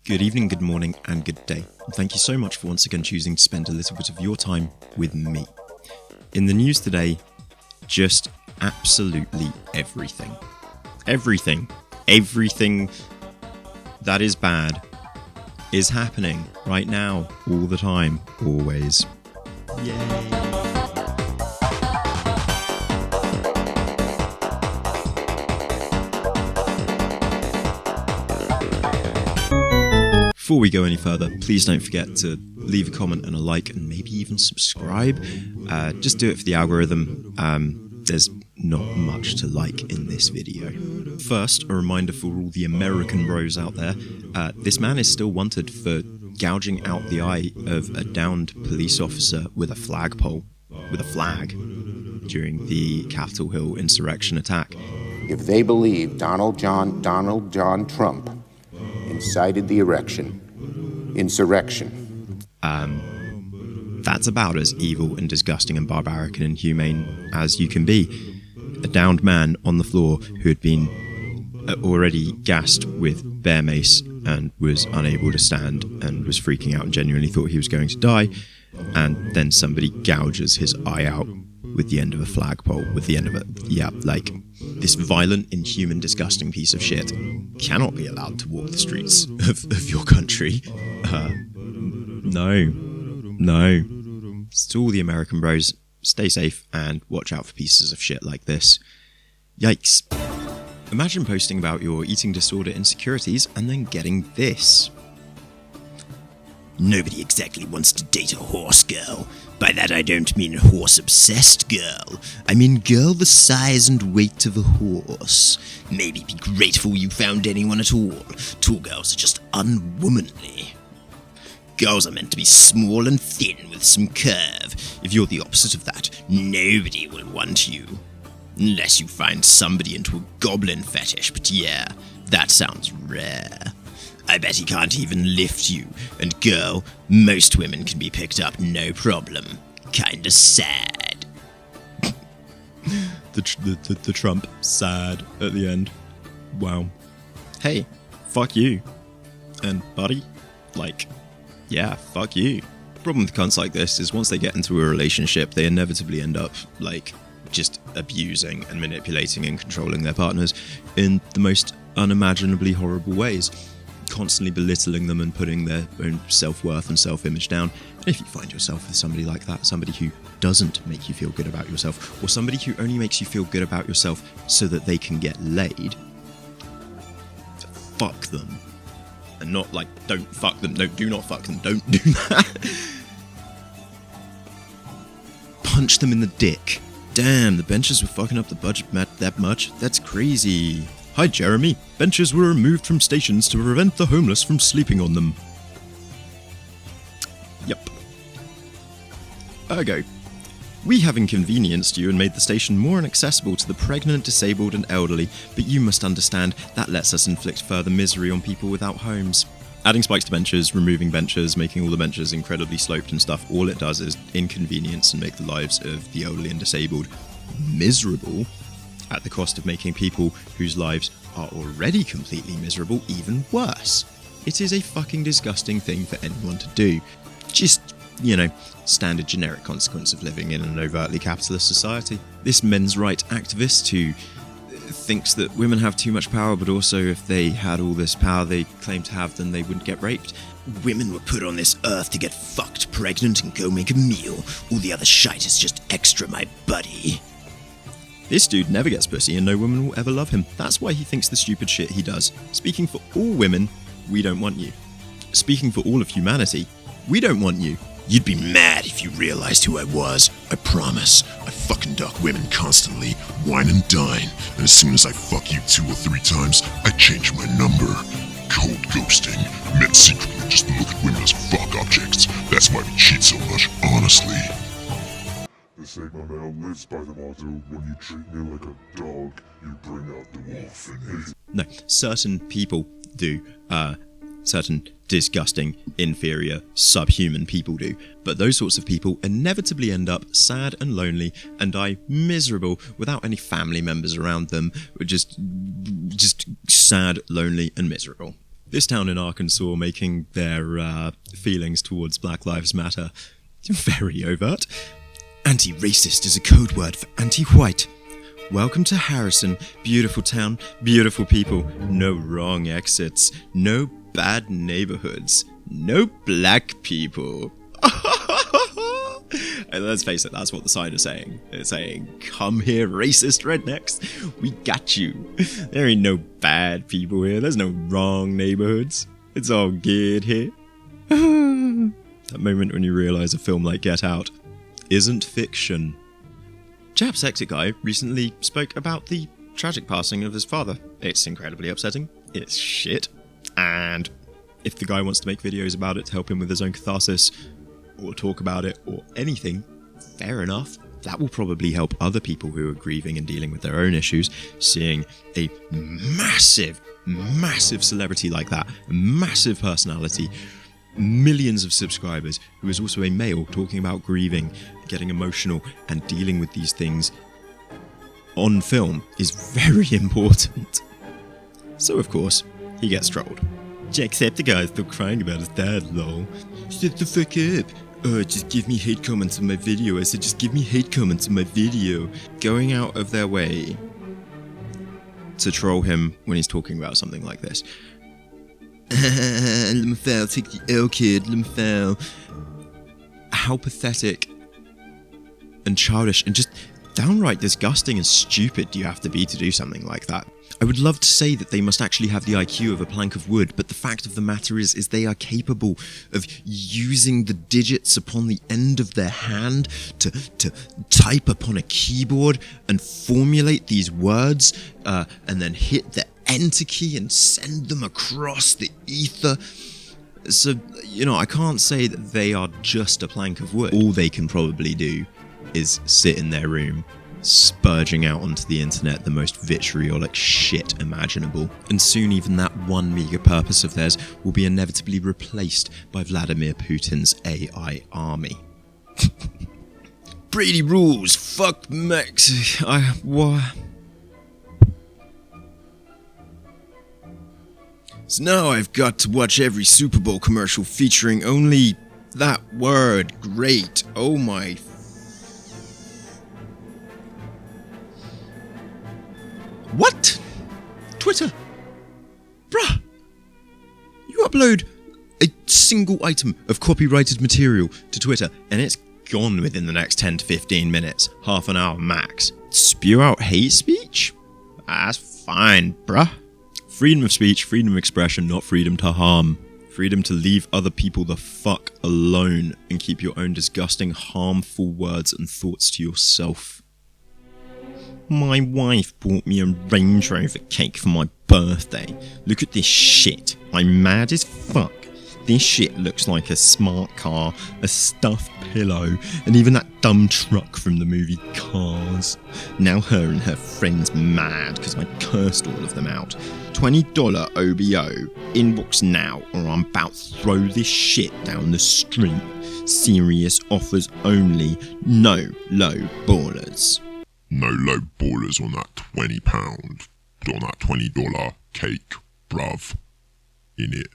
Good evening, good morning, and good day. Thank you so much for once again choosing to spend a little bit of your time with me. In the news today, just absolutely everything. Everything that is bad is happening right now, all the time, always. Yay! Before we go any further, please don't forget to leave a comment and a like and maybe even subscribe. Just do it for the algorithm. There's not much to like in this video. First, a reminder for all the American bros out there. This man is still wanted for gouging out the eye of a downed police officer with a flagpole, with a flag, during the Capitol Hill insurrection attack. If they believe Donald John Trump incited the insurrection. That's about as evil and disgusting and barbaric and inhumane as you can be. A downed man on the floor who had been already gassed with bear mace and was unable to stand and was freaking out and genuinely thought he was going to die, and then somebody gouges his eye out with the end of a flagpole, with the end of it. Yeah, like, this violent, inhuman, disgusting piece of shit cannot be allowed to walk the streets of your country. No. To all the American bros, stay safe and watch out for pieces of shit like this. Yikes. Imagine posting about your eating disorder insecurities and then getting this. Nobody exactly wants to date a horse girl. By that I don't mean horse-obsessed girl. I mean girl the size and weight of a horse. Maybe be grateful you found anyone at all. Tall girls are just unwomanly. Girls are meant to be small and thin with some curve. If you're the opposite of that, nobody will want you. Unless you find somebody into a goblin fetish, but yeah, that sounds rare. I bet he can't even lift you. And girl, most women can be picked up no problem. Kinda sad. the Trump sad at the end. Wow. Hey, fuck you. And buddy, like, yeah, fuck you. The problem with cunts like this is once they get into a relationship, they inevitably end up, like, just abusing and manipulating and controlling their partners in the most unimaginably horrible ways. Constantly belittling them and putting their own self-worth and self-image down. And if you find yourself with somebody like that, somebody who doesn't make you feel good about yourself, or somebody who only makes you feel good about yourself so that they can get laid, fuck them. And not like, don't fuck them, no, do not fuck them, don't do that. Punch them in the dick. Damn, the benches were fucking up the budget that much? That's crazy. Hi, Jeremy. Benches were removed from stations to prevent the homeless from sleeping on them. Yep. Ergo, we have inconvenienced you and made the station more inaccessible to the pregnant, disabled and elderly, but you must understand that lets us inflict further misery on people without homes. Adding spikes to benches, removing benches, making all the benches incredibly sloped and stuff, all it does is inconvenience and make the lives of the elderly and disabled miserable, at the cost of making people whose lives are already completely miserable even worse. It is a fucking disgusting thing for anyone to do. Just, standard generic consequence of living in an overtly capitalist society. This men's rights activist who thinks that women have too much power, but also if they had all this power they claim to have, then they wouldn't get raped. Women were put on this earth to get fucked pregnant and go make a meal. All the other shite is just extra, my buddy. This dude never gets pussy and no woman will ever love him. That's why he thinks the stupid shit he does. Speaking for all women, we don't want you. Speaking for all of humanity, we don't want you. You'd be mad if you realized who I was. I promise. I fucking duck women constantly, wine and dine, and as soon as I fuck you 2 or 3 times, I change my number. Cold ghosting. Men secretly just look at women as fuck objects. That's why we cheat so much, honestly. The Sigma male lives by the motto, when you treat me like a dog, you bring out the wolf in me. No, certain people do. Certain disgusting, inferior, subhuman people do. But those sorts of people inevitably end up sad and lonely and die miserable without any family members around them. Just sad, lonely and miserable. This town in Arkansas making their feelings towards Black Lives Matter very overt. Anti-racist is a code word for anti-white. Welcome to Harrison, beautiful town, beautiful people, no wrong exits, no bad neighborhoods, no black people. And let's face it, that's what the sign is saying. It's saying, come here, racist rednecks, we got you. There ain't no bad people here, there's no wrong neighborhoods. It's all good here. That moment when you realise a film like Get Out isn't fiction. Jacksepticeye recently spoke about the tragic passing of his father. It's incredibly upsetting, it's shit, and if the guy wants to make videos about it to help him with his own catharsis, or talk about it, or anything, fair enough. That will probably help other people who are grieving and dealing with their own issues, seeing a massive, massive celebrity like that, a massive personality, millions of subscribers, who is also a male, talking about grieving, getting emotional, and dealing with these things on film is very important. So of course, he gets trolled. Jacksepticeye is still crying about his dad, lol. Shut the fuck up. Just give me hate comments on my video. I said just give me hate comments on my video. Going out of their way to troll him when he's talking about something like this. Let me fail, take the L, kid, let me fail. How pathetic and childish and just downright disgusting and stupid do you have to be to do something like that? I would love to say that they must actually have the IQ of a plank of wood, but the fact of the matter is they are capable of using the digits upon the end of their hand to type upon a keyboard and formulate these words, and then hit the enter key and send them across the ether. So, I can't say that they are just a plank of wood. All they can probably do is sit in their room, spurging out onto the internet the most vitriolic shit imaginable. And soon even that one meager purpose of theirs will be inevitably replaced by Vladimir Putin's AI army. Brady rules, fuck Max. So now I've got to watch every Super Bowl commercial featuring only that word. Great. Oh my... What? Twitter? Bruh! You upload a single item of copyrighted material to Twitter and it's gone within the next 10 to 15 minutes, half an hour max. Spew out hate speech? That's fine, bruh. Freedom of speech, freedom of expression, not freedom to harm. Freedom to leave other people the fuck alone and keep your own disgusting, harmful words and thoughts to yourself. My wife bought me a Range Rover cake for my birthday. Look at this shit. I'm mad as fuck. This shit looks like a smart car, a stuffed pillow, and even that dumb truck from the movie Cars. Now her and her friend's mad because I cursed all of them out. $20 OBO. Inbox now or I'm about to throw this shit down the street. Serious offers only. No low ballers. No low ballers on that £20, on that $20 cake, bruv. Innit?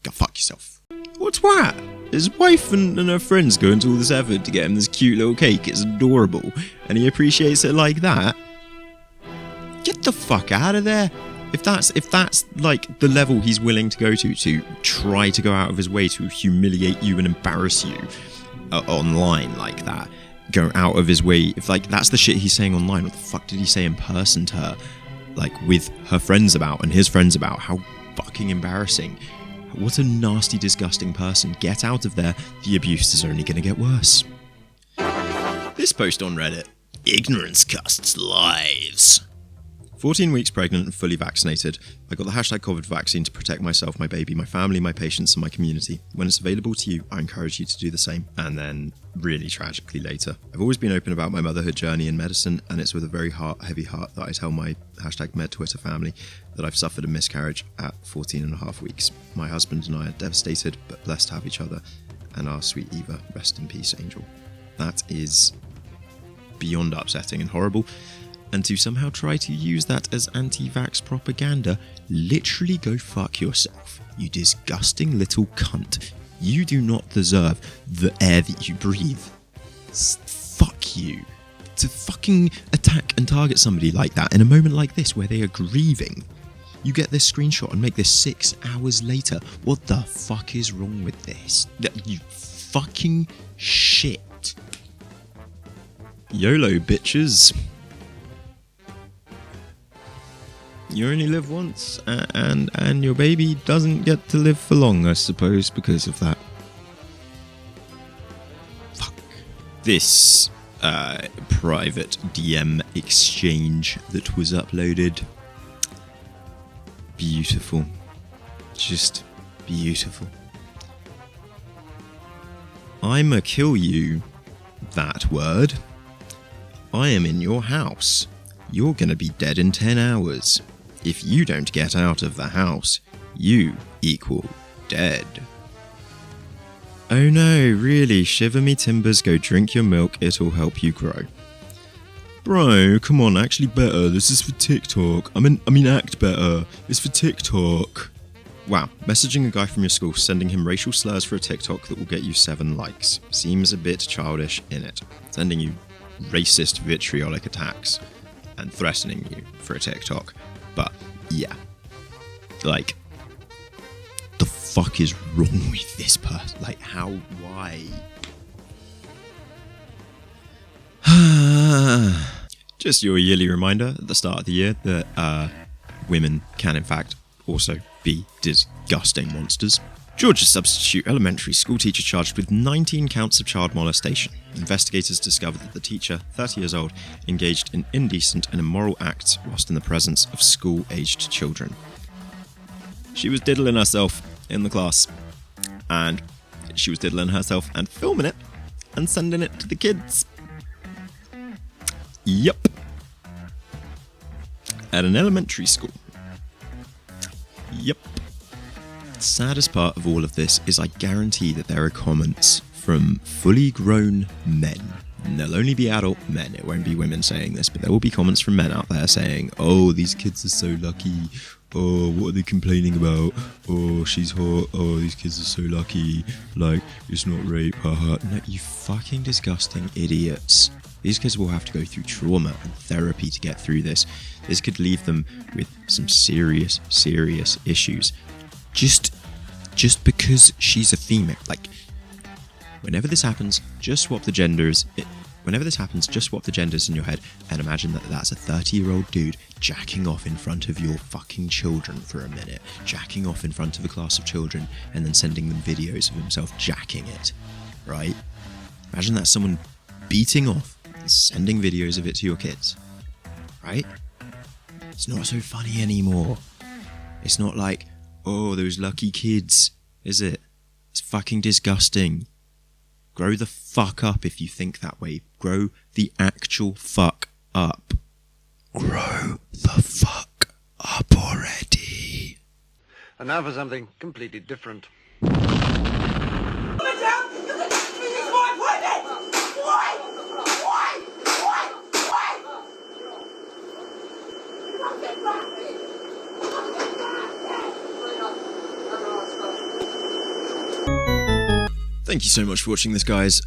Go fuck yourself. What's that? His wife and her friends go into all this effort to get him this cute little cake. It's adorable. And he appreciates it like that? Get the fuck out of there. If that's like the level he's willing to go to try to go out of his way to humiliate you and embarrass you online like that, go out of his way, if like that's the shit he's saying online, what the fuck did he say in person to her, like with her friends about and his friends about? How fucking embarrassing. What a nasty, disgusting person. Get out of there. The abuse is only going to get worse. This post on Reddit. Ignorance costs lives. 14 weeks pregnant and fully vaccinated. I got the #COVID vaccine to protect myself, my baby, my family, my patients, and my community. When it's available to you, I encourage you to do the same. And then, really tragically later, I've always been open about my motherhood journey in medicine, and it's with a very heavy heart that I tell my #MedTwitter family that I've suffered a miscarriage at 14 and a half weeks. My husband and I are devastated, but blessed to have each other, and our sweet Eva, rest in peace, angel. That is beyond upsetting and horrible. and to somehow try to use that as anti-vax propaganda, literally go fuck yourself, you disgusting little cunt. You do not deserve the air that you breathe. Fuck you. To fucking attack and target somebody like that in a moment like this where they are grieving. You get this screenshot and make this 6 hours later. What the fuck is wrong with this? You fucking shit. YOLO, bitches. You only live once, and your baby doesn't get to live for long, I suppose, because of that. Fuck. This private DM exchange that was uploaded. Beautiful. Just beautiful. I'ma kill you. That word. I am in your house. You're gonna be dead in 10 hours. If you don't get out of the house, you equal dead. Oh no, really, shiver me timbers, go drink your milk, it'll help you grow. Bro, come on, actually better, this is for TikTok. I mean act better, it's for TikTok. Wow, messaging a guy from your school, sending him racial slurs for a TikTok that will get you 7 likes. Seems a bit childish, innit? Sending you racist vitriolic attacks and threatening you for a TikTok. But, yeah. Like, the fuck is wrong with this person? Like, how? Why? Just your yearly reminder at the start of the year that women can, in fact, also be disgusting monsters. Georgia substitute elementary school teacher charged with 19 counts of child molestation. Investigators discovered that the teacher, 30 years old, engaged in indecent and immoral acts whilst in the presence of school-aged children. She was diddling herself in the class, and she was diddling herself and filming it and sending it to the kids. Yup. At an elementary school. Yup. The saddest part of all of this is I guarantee that there are comments from fully grown men. And they'll only be adult men, it won't be women saying this, but there will be comments from men out there saying, oh, these kids are so lucky. Oh, what are they complaining about? Oh, she's hot. Oh, these kids are so lucky. Like, it's not rape, haha. No, you fucking disgusting idiots. These kids will have to go through trauma and therapy to get through this. This could leave them with some serious, serious issues. Just because she's a female. Like, whenever this happens, just swap the genders. Whenever this happens, just swap the genders in your head and imagine that that's a 30-year-old dude jacking off in front of your fucking children for a minute. Jacking off in front of a class of children and then sending them videos of himself jacking it. Right? Imagine that's someone beating off and sending videos of it to your kids. Right? It's not so funny anymore. It's not like, oh, those lucky kids, is it? It's fucking disgusting. Grow the fuck up if you think that way. Grow the actual fuck up. Grow the fuck up already. And now for something completely different. Thank you so much for watching this, guys.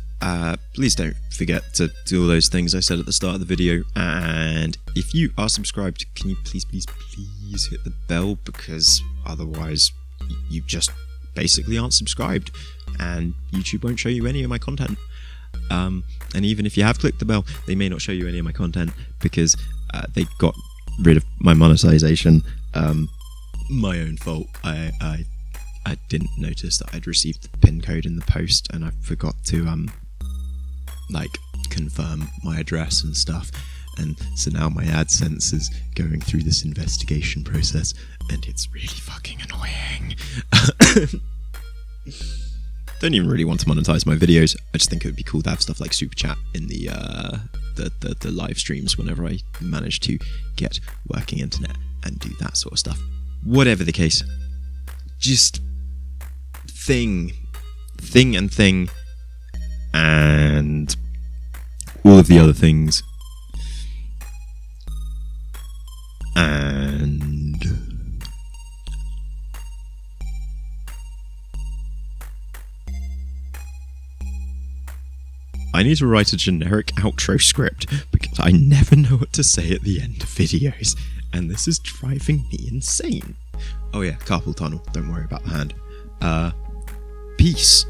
Please don't forget to do all those things I said at the start of the video. And if you are subscribed, can you please hit the bell, because otherwise you just basically aren't subscribed and YouTube won't show you any of my content. And even if you have clicked the bell, they may not show you any of my content because they got rid of my monetization. My own fault. I didn't notice that I'd received the PIN code in the post, and I forgot to like confirm my address and stuff, and so now my AdSense is going through this investigation process, and it's really fucking annoying. Don't even really want to monetize my videos. I just think it would be cool to have stuff like super chat in the live streams whenever I manage to get working internet and do that sort of stuff. Whatever the case, just thing and all of the other things. I need to write a generic outro script because I never know what to say at the end of videos, and this is driving me insane. Oh yeah, carpal tunnel, don't worry about the hand. Peace.